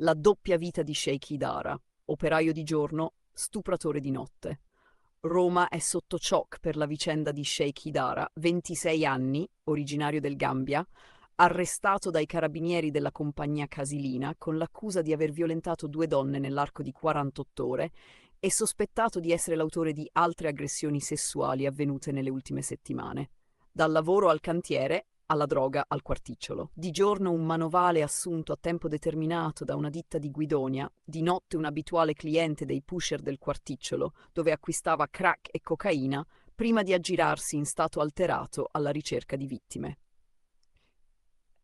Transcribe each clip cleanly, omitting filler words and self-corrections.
La doppia vita di Sheikh Idara, operaio di giorno, stupratore di notte. Roma è sotto shock per la vicenda di Sheikh Idara, 26 anni, originario del Gambia, arrestato dai carabinieri della compagnia Casilina con l'accusa di aver violentato due donne nell'arco di 48 ore e sospettato di essere l'autore di altre aggressioni sessuali avvenute nelle ultime settimane. Dal lavoro al cantiere alla droga al quarticciolo. Di giorno un manovale assunto a tempo determinato da una ditta di Guidonia, di notte un abituale cliente dei pusher del quarticciolo, dove acquistava crack e cocaina, prima di aggirarsi in stato alterato alla ricerca di vittime.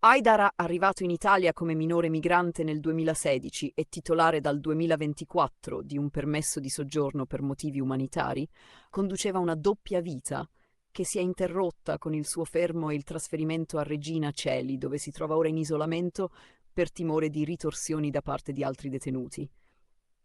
Haidara, arrivato in Italia come minore migrante nel 2016 e titolare dal 2024 di un permesso di soggiorno per motivi umanitari, conduceva una doppia vita che si è interrotta con il suo fermo e il trasferimento a Regina Coeli, dove si trova ora in isolamento per timore di ritorsioni da parte di altri detenuti.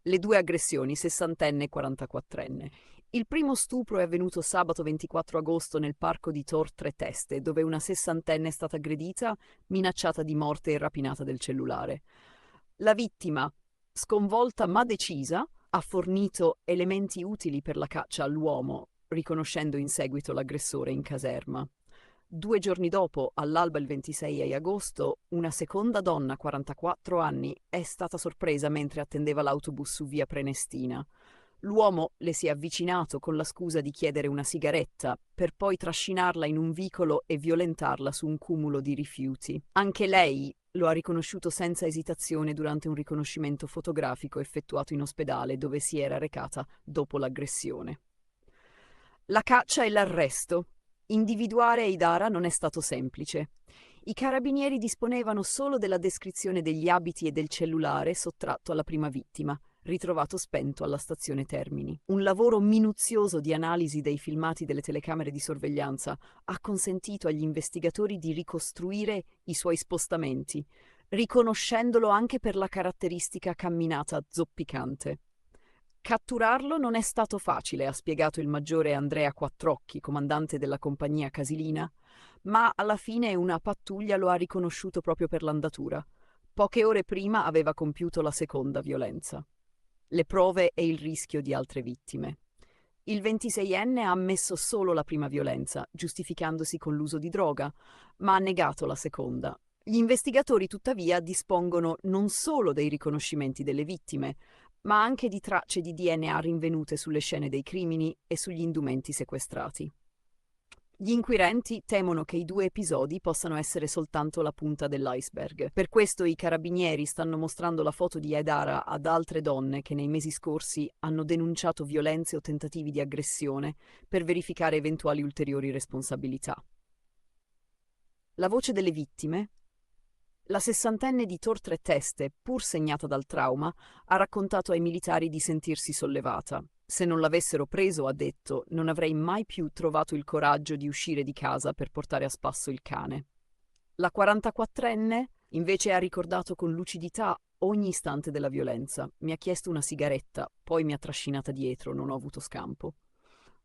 Le due aggressioni, sessantenne e 44enne. Il primo stupro è avvenuto sabato 24 agosto nel parco di Tor Tre Teste, dove una sessantenne è stata aggredita, minacciata di morte e rapinata del cellulare. La vittima, sconvolta ma decisa, ha fornito elementi utili per la caccia all'uomo, riconoscendo in seguito l'aggressore in caserma. 2 giorni dopo, all'alba il 26 agosto, una seconda donna, 44 anni, è stata sorpresa mentre attendeva l'autobus su via Prenestina. L'uomo le si è avvicinato con la scusa di chiedere una sigaretta, per poi trascinarla in un vicolo e violentarla su un cumulo di rifiuti. Anche lei lo ha riconosciuto senza esitazione durante un riconoscimento fotografico effettuato in ospedale dove si era recata dopo l'aggressione. La caccia e l'arresto. Individuare Haidara non è stato semplice. I carabinieri disponevano solo della descrizione degli abiti e del cellulare sottratto alla prima vittima, ritrovato spento alla stazione Termini. Un lavoro minuzioso di analisi dei filmati delle telecamere di sorveglianza ha consentito agli investigatori di ricostruire i suoi spostamenti, riconoscendolo anche per la caratteristica camminata zoppicante. Catturarlo non è stato facile, ha spiegato il maggiore Andrea Quattrocchi, comandante della compagnia Casilina, ma alla fine una pattuglia lo ha riconosciuto proprio per l'andatura. Poche ore prima aveva compiuto la seconda violenza. Le prove e il rischio di altre vittime. Il 26enne ha ammesso solo la prima violenza, giustificandosi con l'uso di droga, ma ha negato la seconda. Gli investigatori, tuttavia, dispongono non solo dei riconoscimenti delle vittime, ma anche di tracce di DNA rinvenute sulle scene dei crimini e sugli indumenti sequestrati. Gli inquirenti temono che i due episodi possano essere soltanto la punta dell'iceberg. Per questo i carabinieri stanno mostrando la foto di Haidara ad altre donne che nei mesi scorsi hanno denunciato violenze o tentativi di aggressione per verificare eventuali ulteriori responsabilità. La voce delle vittime. La sessantenne di Tor Tre Teste, pur segnata dal trauma, ha raccontato ai militari di sentirsi sollevata. Se non l'avessero preso, ha detto, non avrei mai più trovato il coraggio di uscire di casa per portare a spasso il cane. La 44enne invece ha ricordato con lucidità ogni istante della violenza. Mi ha chiesto una sigaretta, poi mi ha trascinata dietro, non ho avuto scampo.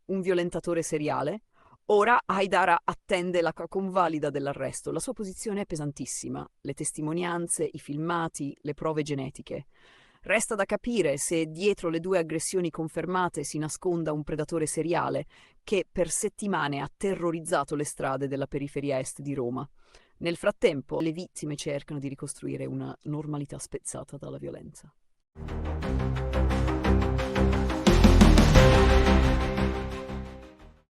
Un violentatore seriale? Ora Haidara attende la convalida dell'arresto. La sua posizione è pesantissima. Le testimonianze, i filmati, le prove genetiche. Resta da capire se dietro le due aggressioni confermate si nasconda un predatore seriale che per settimane ha terrorizzato le strade della periferia est di Roma. Nel frattempo, le vittime cercano di ricostruire una normalità spezzata dalla violenza.